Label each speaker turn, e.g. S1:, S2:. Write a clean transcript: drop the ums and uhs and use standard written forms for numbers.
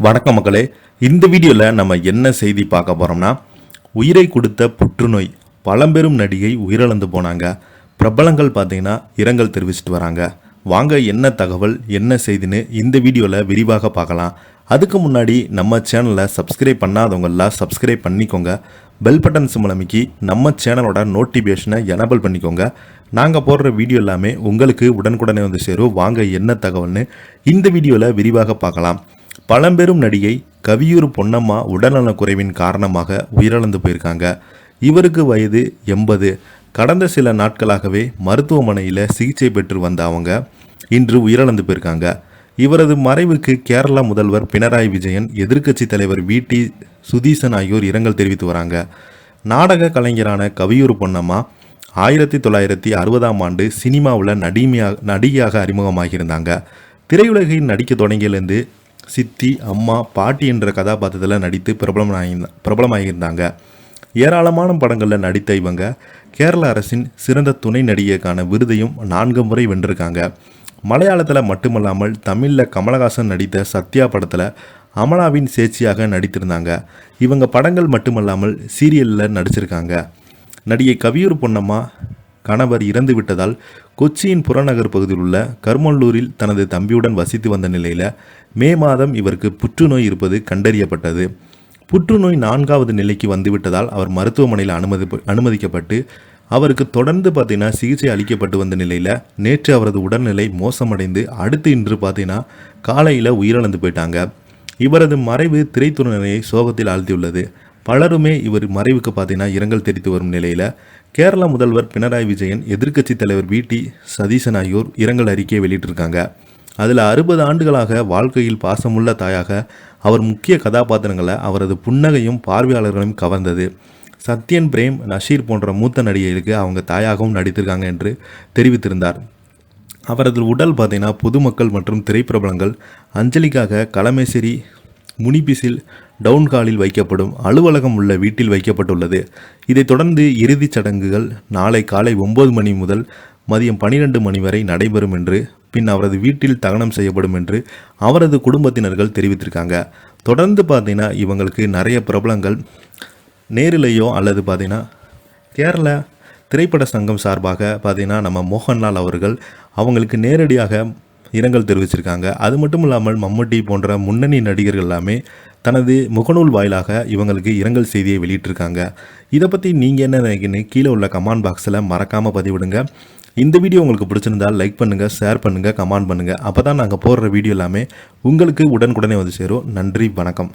S1: வணக்கம் மக்களே. இந்த வீடியோவில் நம்ம என்ன செய்தி பார்க்க போகிறோம்னா, உயிரை கொடுத்த புற்றுநோய் பழம்பெரும் நடிகை உயிரிழந்து போனாங்க. பிரபலங்கள் பார்த்தீங்கன்னா இரங்கல் தெரிவிச்சிட்டு வராங்க. வாங்க என்ன தகவல் என்ன செய்தின்னு இந்த வீடியோவில் விரிவாக பார்க்கலாம். அதுக்கு முன்னாடி நம்ம சேனலை சப்ஸ்கிரைப் பண்ணாதவங்கெல்லாம் சப்ஸ்கிரைப் பண்ணிக்கோங்க. பெல் பட்டன் சிம்பல் அமைக்கி நம்ம சேனலோட நோட்டிஃபிகேஷனை எனபிள் பண்ணிக்கோங்க. நாங்கள் போடுற வீடியோ எல்லாமே உங்களுக்கு உடனுக்குடனே வந்து சேரும். வாங்க என்ன தகவல்னு இந்த வீடியோவில் விரிவாக பார்க்கலாம். பழம்பெரும் நடிகை கவியூர் பொன்னம்மா உடல்நலக் குறைவின் காரணமாக உயிரிழந்து போயிருக்காங்க. இவருக்கு வயது 80. கடந்த சில நாட்களாகவே மருத்துவமனையில் சிகிச்சை பெற்று வந்த அவங்க இன்று உயிரிழந்து போயிருக்காங்க. இவரது மறைவுக்கு கேரள முதல்வர் பினராயி விஜயன், எதிர்க்கட்சி தலைவர் வி.டி. சுதீசன் ஆகியோர் இரங்கல் தெரிவித்து வராங்க. நாடக கலைஞரான கவியூர் பொன்னம்மா 1960ஆம் ஆண்டு சினிமாவில் நடிகையாக அறிமுகமாகியிருந்தாங்க. திரையுலகில் நடிக்க தொடங்கியிலிருந்து சித்தி, அம்மா, பாட்டி என்ற கதாபாத்திரத்தில் நடித்து பிரபலமாகியிருந்தாங்க. ஏராளமான படங்களில் நடித்த இவங்க கேரள அரசின் சிறந்த துணை நடிகைக்கான விருதையும் 4 முறை வென்றிருக்காங்க. மலையாளத்தில் மட்டுமல்லாமல் தமிழில் கமலஹாசன் நடித்த சத்யா படத்தில் அமலாவின் சேச்சியாக நடித்திருந்தாங்க. இவங்க படங்கள் மட்டுமல்லாமல் சீரியலில் நடிச்சிருக்காங்க. நடிகை கவியூர் பொன்னம்மா கணவர் இறந்து விட்டதால் கொச்சியின் புறநகர் பகுதியில் உள்ள கர்மல்லூரில் தனது தம்பியுடன் வசித்து வந்த நிலையில் மே மாதம் இவருக்கு புற்றுநோய் இருப்பது கண்டறியப்பட்டது. புற்றுநோய் 4வது நிலைக்கு வந்துவிட்டதால் அவர் மருத்துவமனையில் அனுமதிக்கப்பட்டு அவருக்கு தொடர்ந்து சிகிச்சை அளிக்கப்பட்டு வந்த நிலையில் நேற்று அவரது உடல்நிலை மோசமடைந்து அடுத்து இன்று காலையில் உயிரிழந்து போயிட்டாங்க. இவரது மறைவு திரைத்துறையினரை சோகத்தில் ஆழ்த்தியுள்ளது. பலருமே இவர் மறைவுக்கு இரங்கல் தெரிவித்து வரும் நிலையில் கேரள முதல்வர் பினராயி விஜயன், எதிர்க்கட்சி தலைவர் வி.டி. சதீசன் ஆகியோர் இரங்கல் அறிக்கையை வெளியிட்டிருக்காங்க. அதில் 60 ஆண்டுகளாக வாழ்க்கையில் பாசமுள்ள தாயாக அவர் முக்கிய கதாபாத்திரங்களை அவரது புன்னகையும் பார்வையாளர்களையும் கவர்ந்தது. சத்யன், பிரேம், நஷீர் போன்ற மூத்த நடிகைகளுக்கு அவங்க தாயாகவும் நடித்திருக்காங்க என்று தெரிவித்திருந்தார். அவரது உடல் பொதுமக்கள் மற்றும் திரைப்பிரபலங்கள் அஞ்சலிக்காக களமேசேரி முனிபிசில் டவுன்ஹாலில் வைக்கப்படும் அலுவலகம் உள்ள வீட்டில் வைக்கப்பட்டுள்ளது. இதைத் தொடர்ந்து இறுதிச் சடங்குகள் நாளை காலை 9 மணி முதல் மதியம் 12 மணி வரை நடைபெறும் என்று, பின் அவரது வீட்டில் தகனம் செய்யப்படும் என்று அவரது குடும்பத்தினர்கள் தெரிவித்திருக்காங்க. தொடர்ந்து இவங்களுக்கு நிறைய பிரபலங்கள் நேரிலேயோ அல்லது கேரள திரைப்பட சங்கம் சார்பாக நம்ம மோகன்லால் அவர்கள் அவங்களுக்கு நேரடியாக இரங்கல் தெரிவிச்சிருக்காங்க. அது மட்டும் இல்லாமல் மம்முட்டி போன்ற முன்னணி நடிகர்கள் எல்லாமே தனது முகநூல் வாயிலாக இவங்களுக்கு இரங்கல் செய்தியை வெளியிட்டிருக்காங்க. இதை பற்றி நீங்கள் என்ன நினைக்கிறீங்க? கீழே உள்ள கமெண்ட் பாக்ஸில் மறக்காமல் பதிவிடுங்க. இந்த வீடியோ உங்களுக்கு பிடிச்சிருந்தால் லைக் பண்ணுங்கள், ஷேர் பண்ணுங்கள், கமெண்ட் பண்ணுங்கள். அப்போ தான் நாங்கள் போடுற வீடியோ எல்லாமே உங்களுக்கு உடனுக்குடனே வந்து சேரும். நன்றி, வணக்கம்.